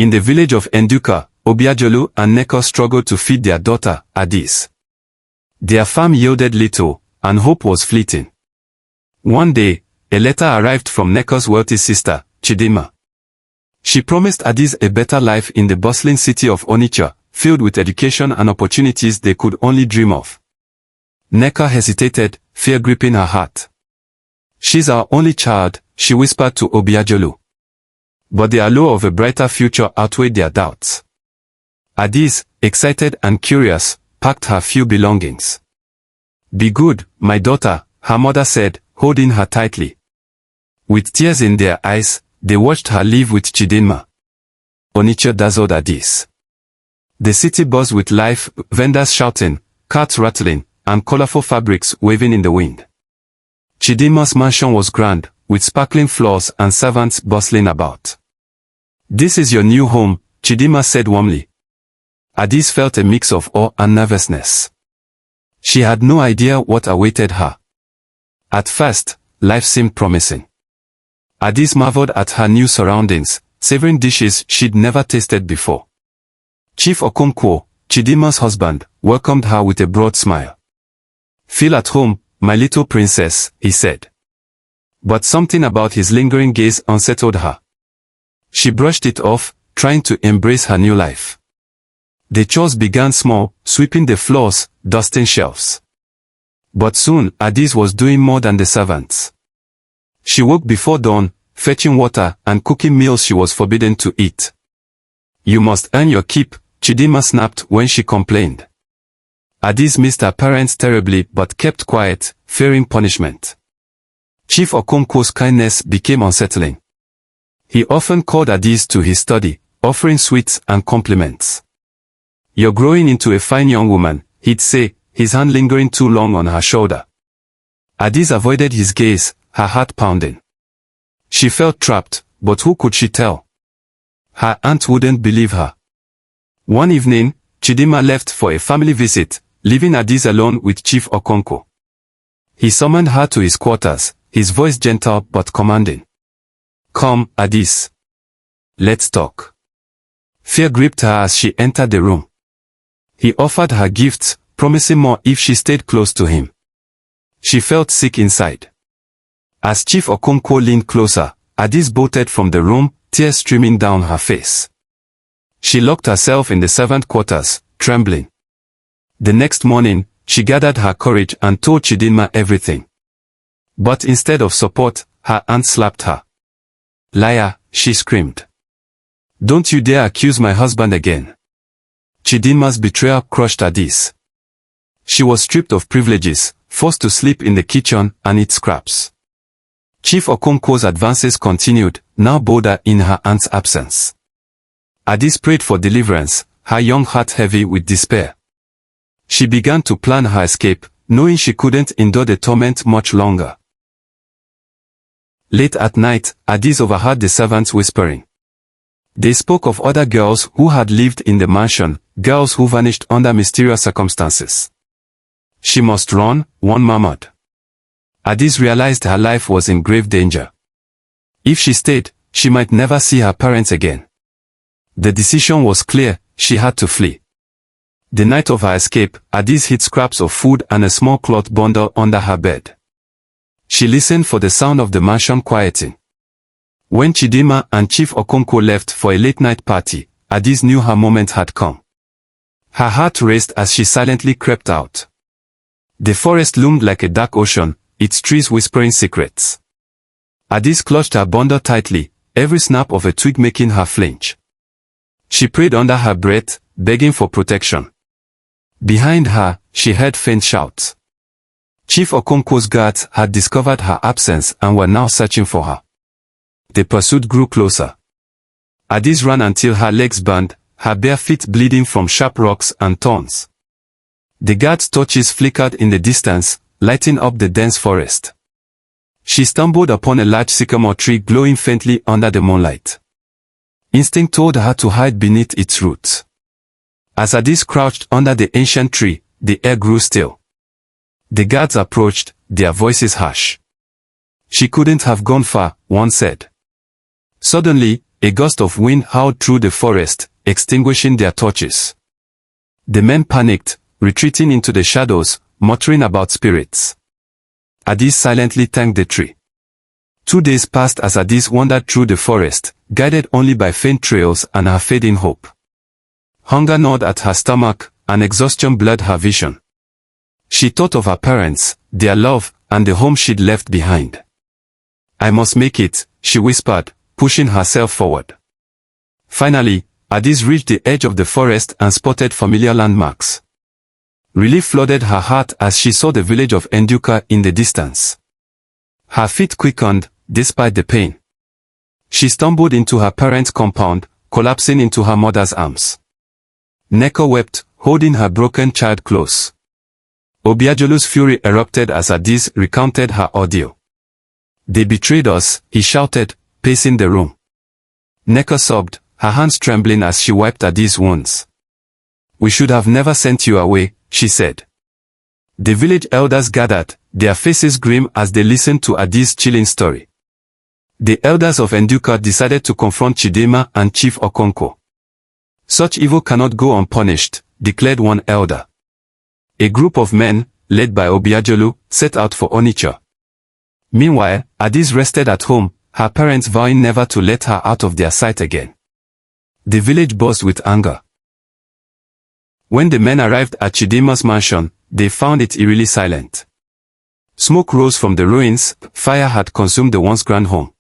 In the village of Nduka, Obiajulu and Neko struggled to feed their daughter, Adis. Their farm yielded little, and hope was fleeting. One day, a letter arrived from Neko's wealthy sister, Chidimma. She promised Adis a better life in the bustling city of Onitsha, filled with education and opportunities they could only dream of. Neko hesitated, fear gripping her heart. "She's our only child," she whispered to Obiajulu. But the allure of a brighter future outweighed their doubts. Adis, excited and curious, packed her few belongings. "Be good, my daughter," her mother said, holding her tightly. With tears in their eyes, they watched her leave with Chidimma. Onitsha dazzled Adis. The city buzzed with life, vendors shouting, carts rattling, and colorful fabrics waving in the wind. Chidimma's mansion was grand, with sparkling floors and servants bustling about. "This is your new home," Chidimma said warmly. Adis felt a mix of awe and nervousness. She had no idea what awaited her. At first, life seemed promising. Adis marveled at her new surroundings, savoring dishes she'd never tasted before. Chief Okonkwo, Chidimma's husband, welcomed her with a broad smile. "Feel at home, my little princess," he said. But something about his lingering gaze unsettled her. She brushed it off, trying to embrace her new life. The chores began small, sweeping the floors, dusting shelves. But soon, Adis was doing more than the servants. She woke before dawn, fetching water and cooking meals she was forbidden to eat. "You must earn your keep," Chidimma snapped when she complained. Adis missed her parents terribly but kept quiet, fearing punishment. Chief Okonkwo's kindness became unsettling. He often called Adis to his study, offering sweets and compliments. "You're growing into a fine young woman," he'd say, his hand lingering too long on her shoulder. Adis avoided his gaze, her heart pounding. She felt trapped, but who could she tell? Her aunt wouldn't believe her. One evening, Chidimma left for a family visit, leaving Adis alone with Chief Okonkwo. He summoned her to his quarters, his voice gentle but commanding. "Come, Adis. Let's talk." Fear gripped her as she entered the room. He offered her gifts, promising more if she stayed close to him. She felt sick inside. As Chief Okonkwo leaned closer, Adis bolted from the room, tears streaming down her face. She locked herself in the servant quarters, trembling. The next morning, she gathered her courage and told Chidimma everything. But instead of support, her aunt slapped her. "Liar," she screamed. "Don't you dare accuse my husband again." Chidimma's betrayal crushed Adis. She was stripped of privileges, forced to sleep in the kitchen and eat scraps. Chief Okonkwo's advances continued, now bolder in her aunt's absence. Adis prayed for deliverance, her young heart heavy with despair. She began to plan her escape, knowing she couldn't endure the torment much longer. Late at night, Adis overheard the servants whispering. They spoke of other girls who had lived in the mansion, girls who vanished under mysterious circumstances. She must run, one murmured. Adis realized her life was in grave danger. If she stayed, she might never see her parents again. The decision was clear, she had to flee. The night of her escape, Adis hid scraps of food and a small cloth bundle under her bed. She listened for the sound of the mansion quieting. When Chidimma and Chief Okonkwo left for a late-night party, Adis knew her moment had come. Her heart raced as she silently crept out. The forest loomed like a dark ocean, its trees whispering secrets. Adis clutched her bundle tightly, every snap of a twig making her flinch. She prayed under her breath, begging for protection. Behind her, she heard faint shouts. Chief Okonkwo's guards had discovered her absence and were now searching for her. The pursuit grew closer. Adis ran until her legs burned, her bare feet bleeding from sharp rocks and thorns. The guards' torches flickered in the distance, lighting up the dense forest. She stumbled upon a large sycamore tree glowing faintly under the moonlight. Instinct told her to hide beneath its roots. As Adis crouched under the ancient tree, the air grew still. The guards approached, their voices harsh. She couldn't have gone far, one said. Suddenly, a gust of wind howled through the forest, extinguishing their torches. The men panicked, retreating into the shadows, muttering about spirits. Addis silently thanked the tree. 2 days passed as Addis wandered through the forest, guided only by faint trails and her fading hope. Hunger gnawed at her stomach, and exhaustion blurred her vision. She thought of her parents, their love, and the home she'd left behind. "I must make it," she whispered, pushing herself forward. Finally, Addis reached the edge of the forest and spotted familiar landmarks. Relief flooded her heart as she saw the village of Nduka in the distance. Her feet quickened, despite the pain. She stumbled into her parents' compound, collapsing into her mother's arms. Neko wept, holding her broken child close. Obiajulu's fury erupted as Addis recounted her ordeal. "They betrayed us," he shouted, pacing the room. Neko sobbed, her hands trembling as she wiped Addis' wounds. "We should have never sent you away," she said. The village elders gathered, their faces grim as they listened to Addis' chilling story. The elders of Nduka decided to confront Chidimma and Chief Okonko. "Such evil cannot go unpunished," declared one elder. A group of men, led by Obiajulu, set out for Onitsha. Meanwhile, Addis rested at home, her parents vowing never to let her out of their sight again. The village buzzed with anger. When the men arrived at Chidimma's mansion, they found it eerily silent. Smoke rose from the ruins, fire had consumed the once grand home.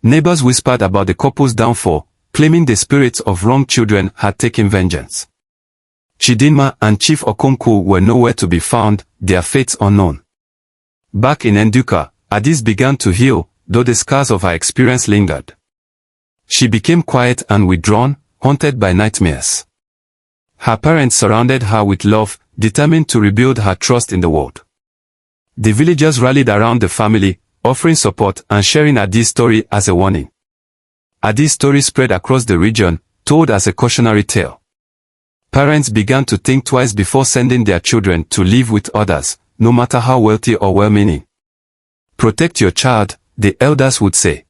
Neighbors whispered about the couple's downfall, claiming the spirits of wronged children had taken vengeance. Chidimma and Chief Okonko were nowhere to be found, their fates unknown. Back in Nduka, Addis began to heal, though the scars of her experience lingered. She became quiet and withdrawn, haunted by nightmares. Her parents surrounded her with love, determined to rebuild her trust in the world. The villagers rallied around the family, offering support and sharing Addis' story as a warning. Addis' story spread across the region, told as a cautionary tale. Parents began to think twice before sending their children to live with others, no matter how wealthy or well-meaning. "Protect your child," the elders would say.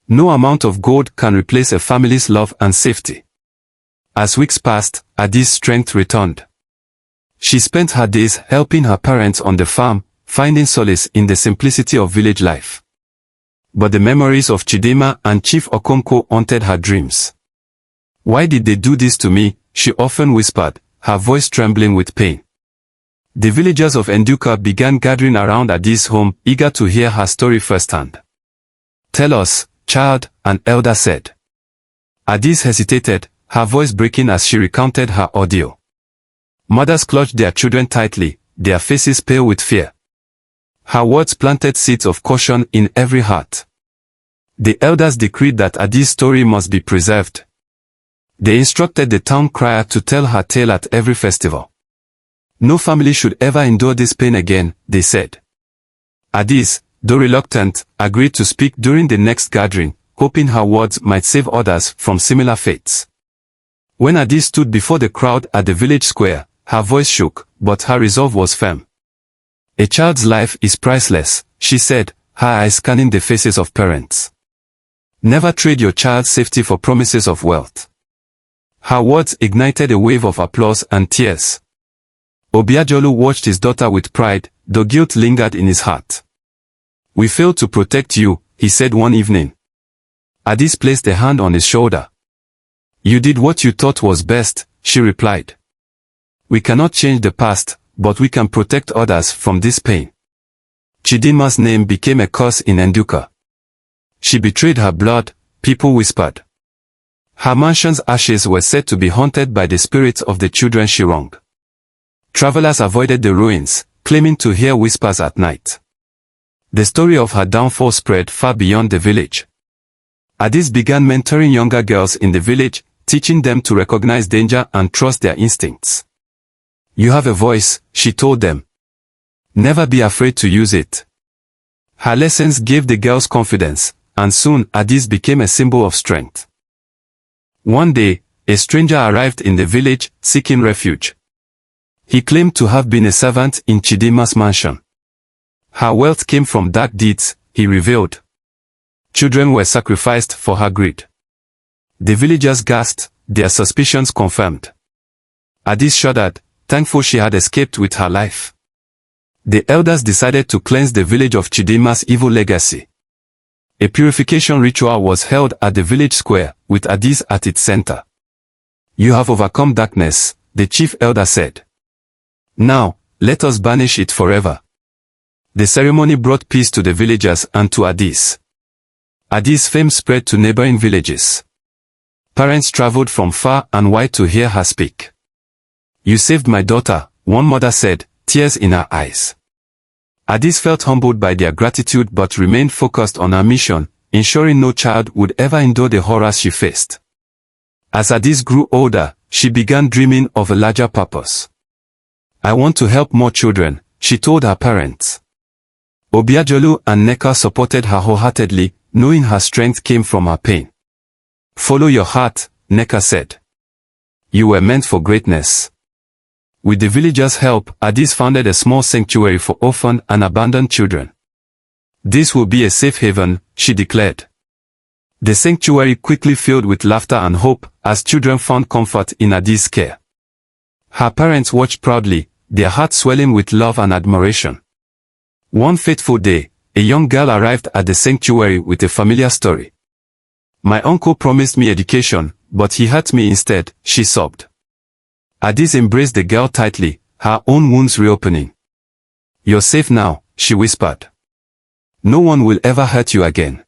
No amount of gold can replace a family's love and safety. As weeks passed, Addis' strength returned. She spent her days helping her parents on the farm, finding solace in the simplicity of village life. But the memories of Chidimma and Chief Okonko haunted her dreams. "Why did they do this to me?" she often whispered, her voice trembling with pain. The villagers of Nduka began gathering around Addis' home, eager to hear her story firsthand. "Tell us, child," an elder said. Addis hesitated, her voice breaking as she recounted her ordeal. Mothers clutched their children tightly, their faces pale with fear. Her words planted seeds of caution in every heart. The elders decreed that Addis' story must be preserved. They instructed the town crier to tell her tale at every festival. "No family should ever endure this pain again," they said. Addis, though reluctant, agreed to speak during the next gathering, hoping her words might save others from similar fates. When Addis stood before the crowd at the village square, her voice shook, but her resolve was firm. "A child's life is priceless," she said, her eyes scanning the faces of parents. "Never trade your child's safety for promises of wealth." Her words ignited a wave of applause and tears. Obiajulu watched his daughter with pride, though guilt lingered in his heart. "We failed to protect you," he said one evening. Addis placed a hand on his shoulder. "You did what you thought was best," she replied. "We cannot change the past, but we can protect others from this pain." Chidimma's name became a curse in Nduka. She betrayed her blood, people whispered. Her mansion's ashes were said to be haunted by the spirits of the children she wronged. Travelers avoided the ruins, claiming to hear whispers at night. The story of her downfall spread far beyond the village. Addis began mentoring younger girls in the village, teaching them to recognize danger and trust their instincts. "You have a voice," she told them. "Never be afraid to use it." Her lessons gave the girls confidence, and soon Addis became a symbol of strength. One day, a stranger arrived in the village, seeking refuge. He claimed to have been a servant in Chidimma's mansion. Her wealth came from dark deeds, he revealed. Children were sacrificed for her greed. The villagers gasped, their suspicions confirmed. Addis shuddered, thankful she had escaped with her life. The elders decided to cleanse the village of Chidimma's evil legacy. A purification ritual was held at the village square, with Addis at its center. You have overcome darkness, the chief elder said. Now, let us banish it forever. The ceremony brought peace to the villagers and to Addis. Addis' fame spread to neighboring villages. Parents traveled from far and wide to hear her speak. You saved my daughter, one mother said, tears in her eyes. Addis felt humbled by their gratitude but remained focused on her mission, ensuring no child would ever endure the horrors she faced. As Addis grew older, she began dreaming of a larger purpose. I want to help more children, she told her parents. Obiajulu and Nneka supported her wholeheartedly, knowing her strength came from her pain. Follow your heart, Nneka said. You were meant for greatness. With the villagers' help, Addis founded a small sanctuary for orphaned and abandoned children. This will be a safe haven, she declared. The sanctuary quickly filled with laughter and hope, as children found comfort in Addis' care. Her parents watched proudly, their hearts swelling with love and admiration. One fateful day, a young girl arrived at the sanctuary with a familiar story. My uncle promised me education, but he hurt me instead, she sobbed. Addis embraced the girl tightly, her own wounds reopening. You're safe now, she whispered. No one will ever hurt you again.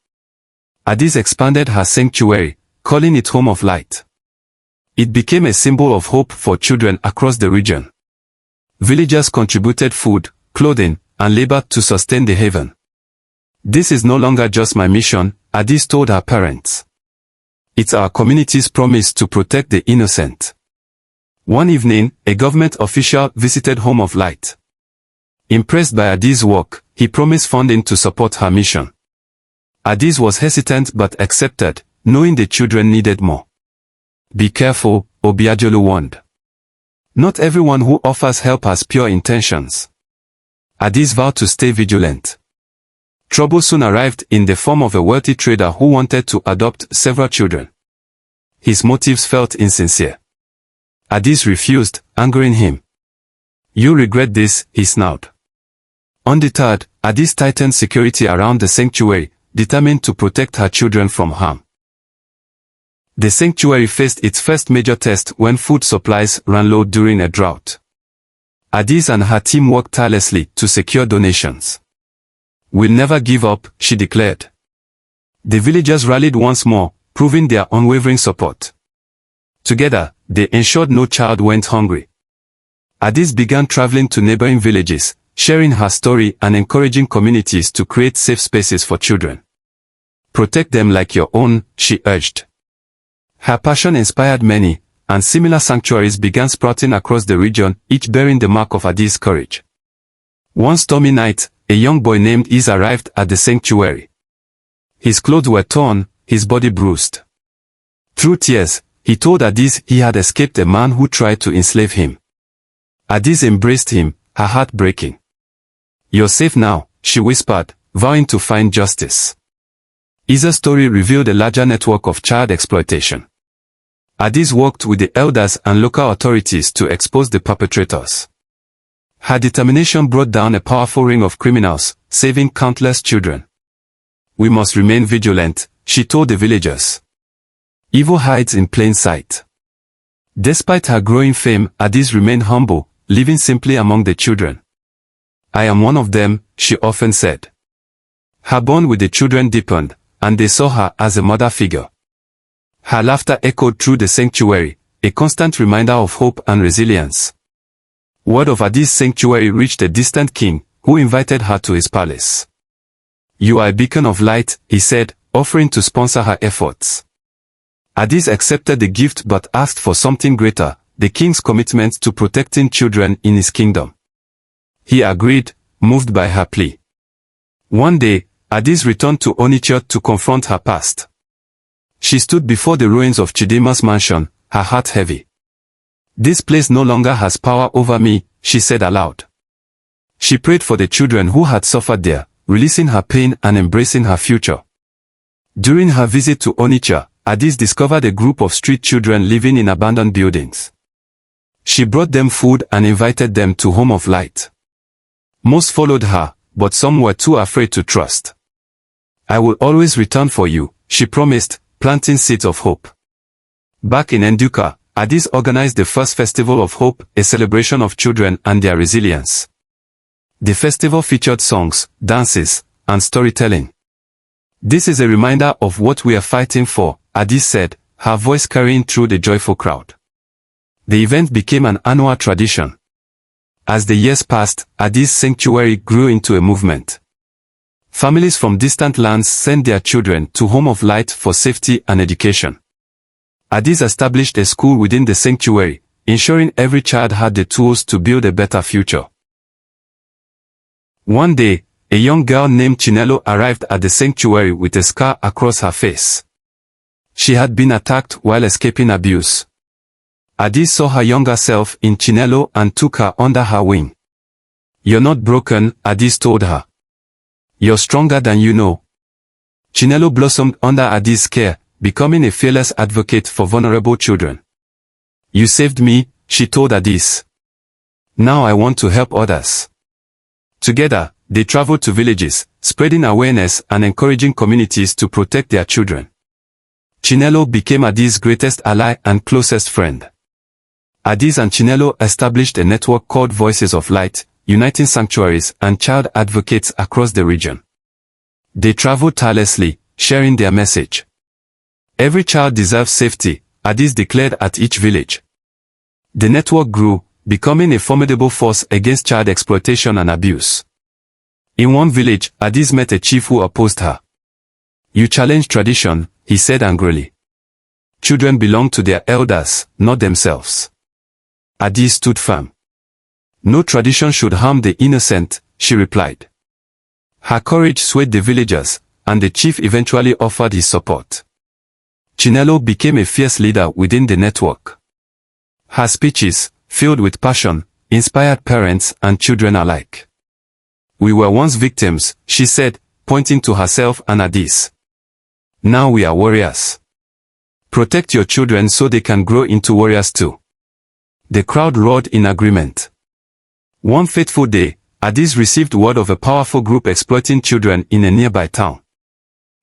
Addis expanded her sanctuary, calling it Home of Light. It became a symbol of hope for children across the region. Villagers contributed food, clothing, and labor to sustain the haven. This is no longer just my mission, Addis told her parents. It's our community's promise to protect the innocent. One evening, a government official visited Home of Light. Impressed by Addis' work, he promised funding to support her mission. Addis was hesitant but accepted, knowing the children needed more. Be careful, Obiajulu warned. Not everyone who offers help has pure intentions. Addis vowed to stay vigilant. Trouble soon arrived in the form of a wealthy trader who wanted to adopt several children. His motives felt insincere. Addis refused, angering him. You regret this, he snarled. Undeterred, Addis tightened security around the sanctuary, determined to protect her children from harm. The sanctuary faced its first major test when food supplies ran low during a drought. Addis and her team worked tirelessly to secure donations. We'll never give up, she declared. The villagers rallied once more, proving their unwavering support. Together, they ensured no child went hungry. Addis began traveling to neighboring villages, sharing her story and encouraging communities to create safe spaces for children. Protect them like your own, she urged. Her passion inspired many, and similar sanctuaries began sprouting across the region, each bearing the mark of Addis' courage. One stormy night, a young boy named Is arrived at the sanctuary. His clothes were torn, his body bruised. Through tears, he told Addis he had escaped a man who tried to enslave him. Addis embraced him, her heart breaking. You're safe now, she whispered, vowing to find justice. Isa's story revealed a larger network of child exploitation. Addis worked with the elders and local authorities to expose the perpetrators. Her determination brought down a powerful ring of criminals, saving countless children. We must remain vigilant, she told the villagers. Evil hides in plain sight. Despite her growing fame, Addis remained humble, living simply among the children. I am one of them, she often said. Her bond with the children deepened, and they saw her as a mother figure. Her laughter echoed through the sanctuary, a constant reminder of hope and resilience. Word of Addis' sanctuary reached a distant king, who invited her to his palace. You are a beacon of light, he said, offering to sponsor her efforts. Addis accepted the gift but asked for something greater, the king's commitment to protecting children in his kingdom. He agreed, moved by her plea. One day, Addis returned to Onitsha to confront her past. She stood before the ruins of Chidimma's mansion, her heart heavy. This place no longer has power over me, she said aloud. She prayed for the children who had suffered there, releasing her pain and embracing her future. During her visit to Onitsha, Adis discovered a group of street children living in abandoned buildings. She brought them food and invited them to Home of Light. Most followed her, but some were too afraid to trust. I will always return for you, she promised, planting seeds of hope. Back in Nduka, Adis organized the first Festival of Hope, a celebration of children and their resilience. The festival featured songs, dances, and storytelling. This is a reminder of what we are fighting for, Adis said, her voice carrying through the joyful crowd. The event became an annual tradition. As the years passed, Adis sanctuary grew into a movement. Families from distant lands sent their children to Home of Light for safety and education. Adis established a school within the sanctuary, ensuring every child had the tools to build a better future. One day, a young girl named Chinelo arrived at the sanctuary with a scar across her face. She had been attacked while escaping abuse. Adis saw her younger self in Chinelo and took her under her wing. You're not broken, Adis told her. You're stronger than you know. Chinelo blossomed under Adis' care, becoming a fearless advocate for vulnerable children. You saved me, she told Adis. Now I want to help others. Together, they traveled to villages, spreading awareness and encouraging communities to protect their children. Chinelo became Adis' greatest ally and closest friend. Adis and Chinelo established a network called Voices of Light, uniting sanctuaries and child advocates across the region. They traveled tirelessly, sharing their message. Every child deserves safety, Adis declared at each village. The network grew, becoming a formidable force against child exploitation and abuse. In one village, Adis met a chief who opposed her. You challenge tradition, he said angrily. Children belong to their elders, not themselves. Adis stood firm. No tradition should harm the innocent, she replied. Her courage swayed the villagers, and the chief eventually offered his support. Chinelo became a fierce leader within the network. Her speeches, filled with passion, inspired parents and children alike. We were once victims, she said, pointing to herself and Adis. Now we are warriors. Protect your children so they can grow into warriors too. The crowd roared in agreement. One fateful day, Adis received word of a powerful group exploiting children in a nearby town.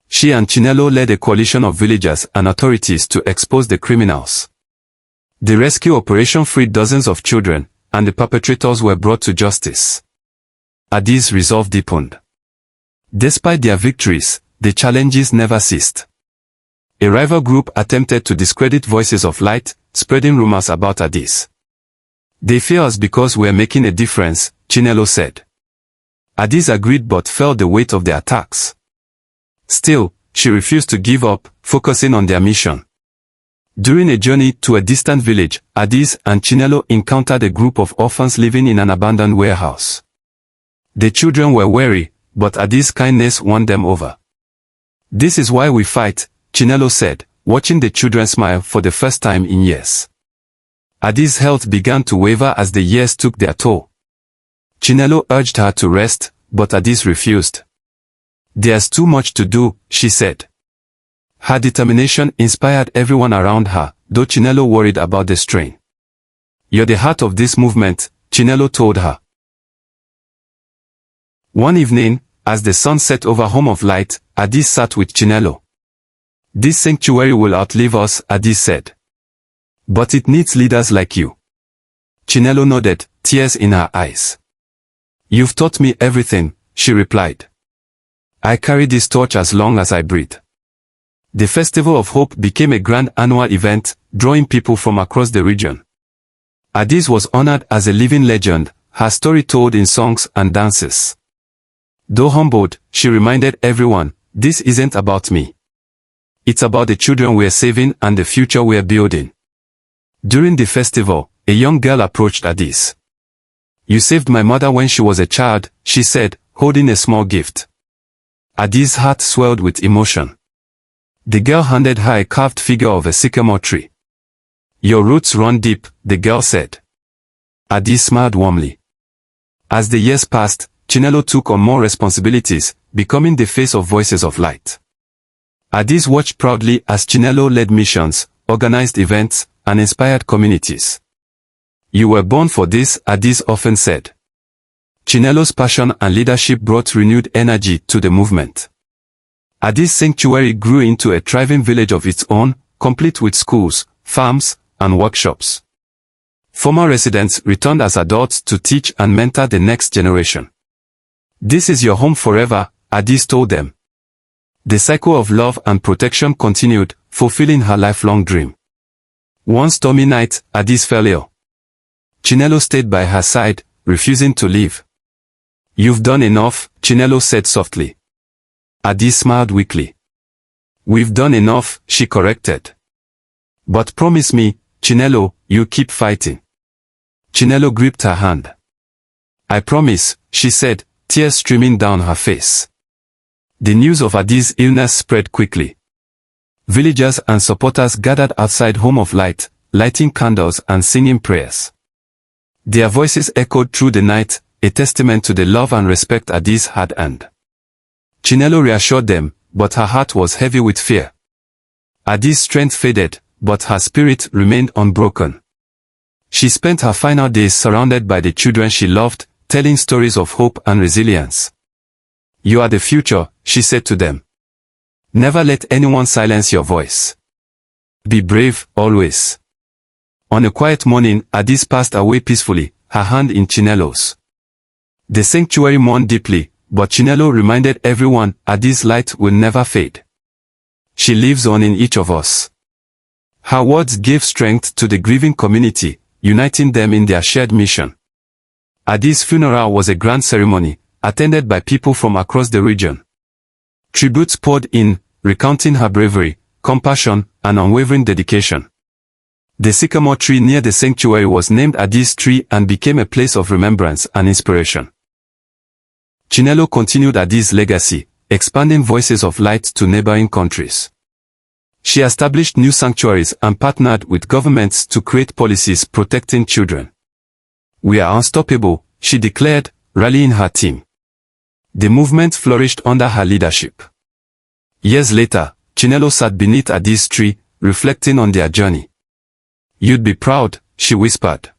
She and Chinelo led a coalition of villagers and authorities to expose the criminals. The rescue operation freed dozens of children, and the perpetrators were brought to justice. Adis' resolve deepened. Despite their victories, the challenges never ceased. A rival group attempted to discredit Voices of Light, spreading rumors about Adis. They fear us because we're making a difference, Chinelo said. Adis agreed but felt the weight of the attacks. Still, she refused to give up, focusing on their mission. During a journey to a distant village, Adis and Chinelo encountered a group of orphans living in an abandoned warehouse. The children were wary, but Adis' kindness won them over. This is why we fight, Chinelo said, watching the children smile for the first time in years. Adis' health began to waver as the years took their toll. Chinelo urged her to rest, but Adis refused. There's too much to do, she said. Her determination inspired everyone around her, though Chinelo worried about the strain. You're the heart of this movement, Chinelo told her. One evening, as the sun set over Home of Light, Adis sat with Chinelo. This sanctuary will outlive us, Adis said. But it needs leaders like you. Chinelo nodded, tears in her eyes. You've taught me everything, she replied. I carry this torch as long as I breathe. The Festival of Hope became a grand annual event, drawing people from across the region. Adis was honored as a living legend, her story told in songs and dances. Though humbled, she reminded everyone, this isn't about me. It's about the children we're saving and the future we're building. During the festival, a young girl approached Adis. You saved my mother when she was a child, she said, holding a small gift. Adis' heart swelled with emotion. The girl handed her a carved figure of a sycamore tree. Your roots run deep, the girl said. Adis smiled warmly. As the years passed, Chinelo took on more responsibilities, becoming the face of Voices of Light. Addis watched proudly as Chinelo led missions, organized events, and inspired communities. "You were born for this," Addis often said. Chinelo's passion and leadership brought renewed energy to the movement. Addis sanctuary grew into a thriving village of its own, complete with schools, farms, and workshops. Former residents returned as adults to teach and mentor the next generation. "This is your home forever," Addis told them. The cycle of love and protection continued, fulfilling her lifelong dream. One stormy night, Addis fell ill. Chinelo stayed by her side, refusing to leave. "You've done enough," Chinelo said softly. Addis smiled weakly. "We've done enough," she corrected. "But promise me, Chinelo, you'll keep fighting." Chinelo gripped her hand. "I promise," she said, tears streaming down her face. The news of Addis' illness spread quickly. Villagers and supporters gathered outside Home of Light, lighting candles and singing prayers. Their voices echoed through the night, a testament to the love and respect Addis had earned. Chinelo reassured them, but her heart was heavy with fear. Addis' strength faded, but her spirit remained unbroken. She spent her final days surrounded by the children she loved, telling stories of hope and resilience. "You are the future," she said to them. "Never let anyone silence your voice. Be brave, always." On a quiet morning, Addis passed away peacefully, her hand in Chinelo's. The sanctuary mourned deeply, but Chinelo reminded everyone Addis' light will never fade. She lives on in each of us. Her words gave strength to the grieving community, uniting them in their shared mission. Addis' funeral was a grand ceremony, attended by people from across the region. Tributes poured in, recounting her bravery, compassion, and unwavering dedication. The sycamore tree near the sanctuary was named Addis' tree and became a place of remembrance and inspiration. Chinelo continued Addis' legacy, expanding voices of light to neighboring countries. She established new sanctuaries and partnered with governments to create policies protecting children. "We are unstoppable," she declared, rallying her team. The movement flourished under her leadership. Years later, Chinelo sat beneath Addis' tree, reflecting on their journey. "You'd be proud," she whispered.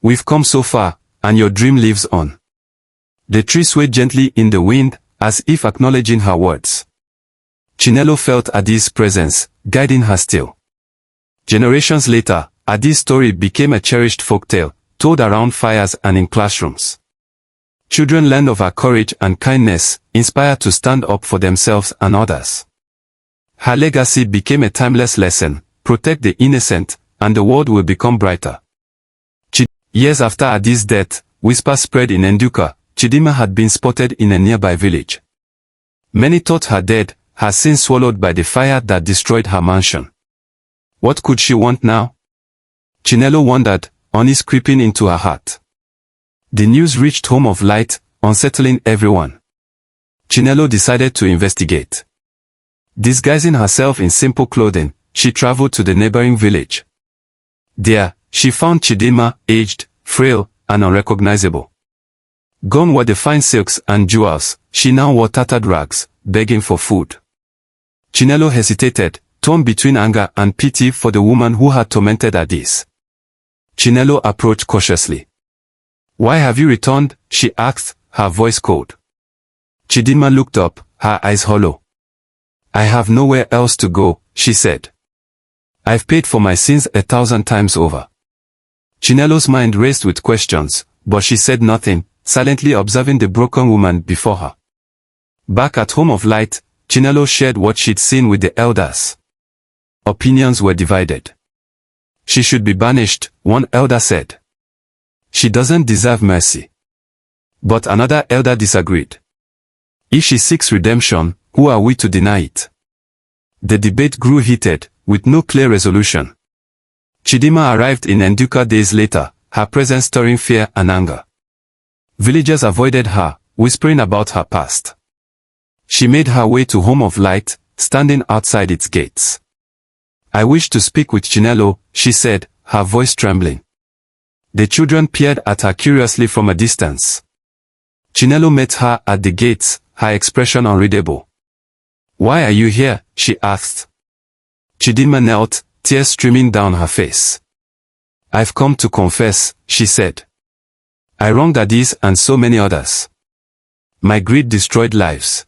"We've come so far, and your dream lives on." The tree swayed gently in the wind, as if acknowledging her words. Chinelo felt Addis' presence, guiding her still. Generations later, Addis' story became a cherished folktale, told around fires and in classrooms. Children learned of her courage and kindness, inspired to stand up for themselves and others. Her legacy became a timeless lesson: protect the innocent, and the world will become brighter. Years after Addis' death, whispers spread in Nduka. Chidimma had been spotted in a nearby village. Many thought her dead, her sins swallowed by the fire that destroyed her mansion. What could she want now? Chinelo wondered, unease creeping into her heart. The news reached Home of Light, unsettling everyone. Chinelo decided to investigate. Disguising herself in simple clothing, she traveled to the neighboring village. There, she found Chidimma, aged, frail, and unrecognizable. Gone were the fine silks and jewels, she now wore tattered rags, begging for food. Chinelo hesitated, torn between anger and pity for the woman who had tormented Addis. Chinelo approached cautiously. "Why have you returned?" she asked, her voice cold. Chidimma looked up, her eyes hollow. "I have nowhere else to go," she said. "I've paid for my sins 1,000 times over." Chinelo's mind raced with questions, but she said nothing, silently observing the broken woman before her. Back at Home of Light, Chinelo shared what she'd seen with the elders. Opinions were divided. "She should be banished," one elder said. "She doesn't deserve mercy." But another elder disagreed. "If she seeks redemption, who are we to deny it?" The debate grew heated, with no clear resolution. Chidimma arrived in Nduka days later, her presence stirring fear and anger. Villagers avoided her, whispering about her past. She made her way to Home of Light, standing outside its gates. "I wish to speak with Chinelo," she said, her voice trembling. The children peered at her curiously from a distance. Chinelo met her at the gates, her expression unreadable. "Why are you here?" she asked. Chidimma knelt, tears streaming down her face. "I've come to confess," she said. "I wronged Adis and so many others. My greed destroyed lives.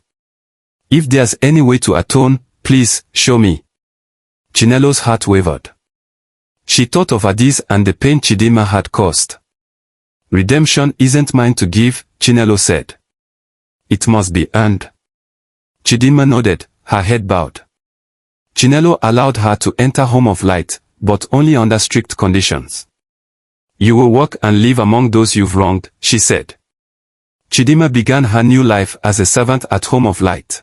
If there's any way to atone, please, show me." Chinelo's heart wavered. She thought of Adis and the pain Chidimma had caused. "Redemption isn't mine to give," Chinelo said. "It must be earned." Chidimma nodded, her head bowed. Chinelo allowed her to enter Home of Light, but only under strict conditions. "You will walk and live among those you've wronged," she said. Chidimma began her new life as a servant at Home of Light.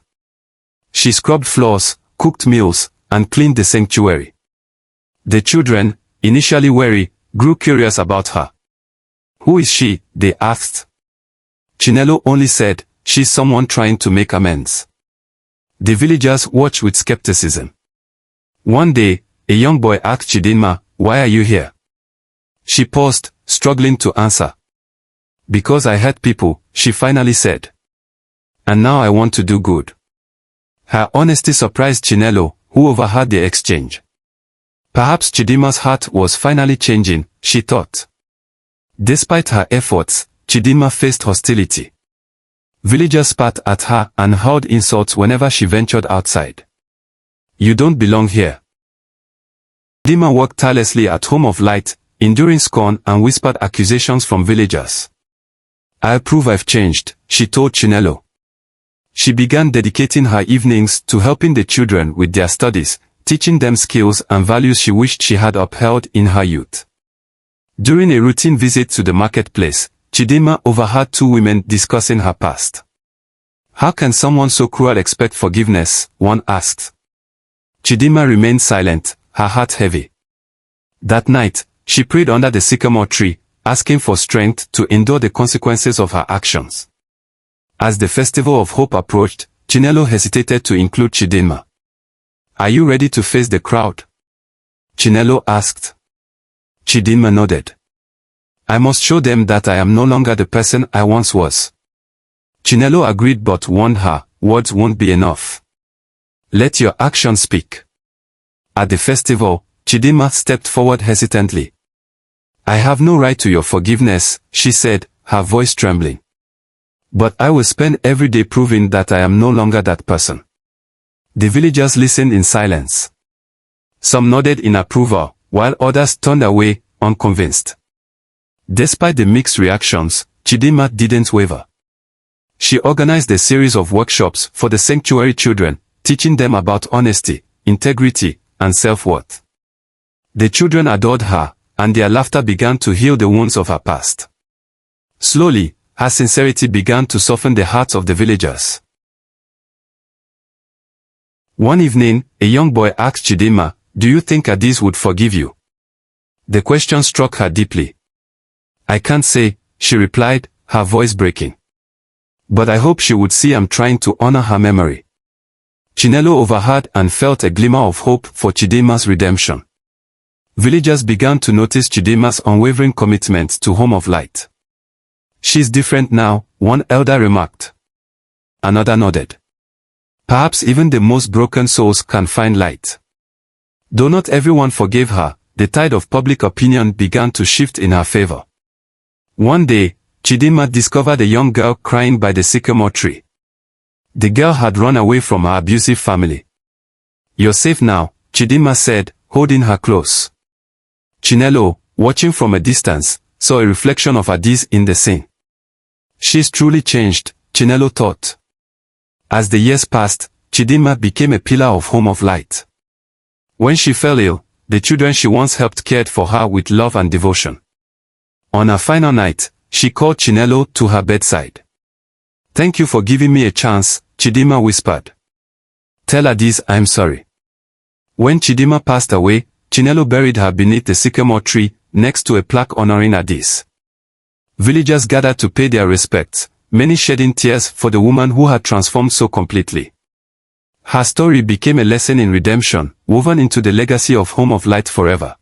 She scrubbed floors, cooked meals, and cleaned the sanctuary. The children, initially wary, grew curious about her. "Who is she?" they asked. Chinelo only said, "She's someone trying to make amends." The villagers watched with skepticism. One day, a young boy asked Chidimma, "Why are you here?" She paused, struggling to answer. "Because I hurt people," she finally said. "And now I want to do good." Her honesty surprised Chinelo, who overheard the exchange. Perhaps Chidimma's heart was finally changing, she thought. Despite her efforts, Chidimma faced hostility. Villagers spat at her and hurled insults whenever she ventured outside. "You don't belong here." Chidimma worked tirelessly at Home of Light, enduring scorn and whispered accusations from villagers. "I'll prove I've changed," she told Chinelo. She began dedicating her evenings to helping the children with their studies, teaching them skills and values she wished she had upheld in her youth. During a routine visit to the marketplace, Chidimma overheard two women discussing her past. "How can someone so cruel expect forgiveness?" one asked. Chidimma remained silent, her heart heavy. That night, she prayed under the sycamore tree, asking for strength to endure the consequences of her actions. As the Festival of Hope approached, Chinelo hesitated to include Chidimma. "Are you ready to face the crowd?" Chinelo asked. Chidimma nodded. "I must show them that I am no longer the person I once was." Chinelo agreed but warned her, "Words won't be enough. Let your actions speak." At the festival, Chidimma stepped forward hesitantly. "I have no right to your forgiveness," she said, her voice trembling. "But I will spend every day proving that I am no longer that person." The villagers listened in silence. Some nodded in approval, while others turned away, unconvinced. Despite the mixed reactions, Chidimma didn't waver. She organized a series of workshops for the sanctuary children, teaching them about honesty, integrity, and self-worth. The children adored her, and their laughter began to heal the wounds of her past. Slowly, her sincerity began to soften the hearts of the villagers. One evening, a young boy asked Chidimma, "Do you think Adis would forgive you?" The question struck her deeply. "I can't say," she replied, her voice breaking. "But I hope she would see I'm trying to honor her memory." Chinelo overheard and felt a glimmer of hope for Chidimma's redemption. Villagers began to notice Chidimma's unwavering commitment to Home of Light. "She's different now," one elder remarked. Another nodded. "Perhaps even the most broken souls can find light." Though not everyone forgave her, the tide of public opinion began to shift in her favor. One day, Chidimma discovered a young girl crying by the sycamore tree. The girl had run away from her abusive family. "You're safe now," Chidimma said, holding her close. Chinelo, watching from a distance, saw a reflection of Adis in the scene. "She's truly changed," Chinelo thought. As the years passed, Chidimma became a pillar of Home of Light. When she fell ill, the children she once helped cared for her with love and devotion. On her final night, she called Chinelo to her bedside. "Thank you for giving me a chance," Chidimma whispered. "Tell Adis I'm sorry." When Chidimma passed away, Chinelo buried her beneath the sycamore tree, next to a plaque honoring Adis. Villagers gathered to pay their respects, many shedding tears for the woman who had transformed so completely. Her story became a lesson in redemption, woven into the legacy of Home of Light forever.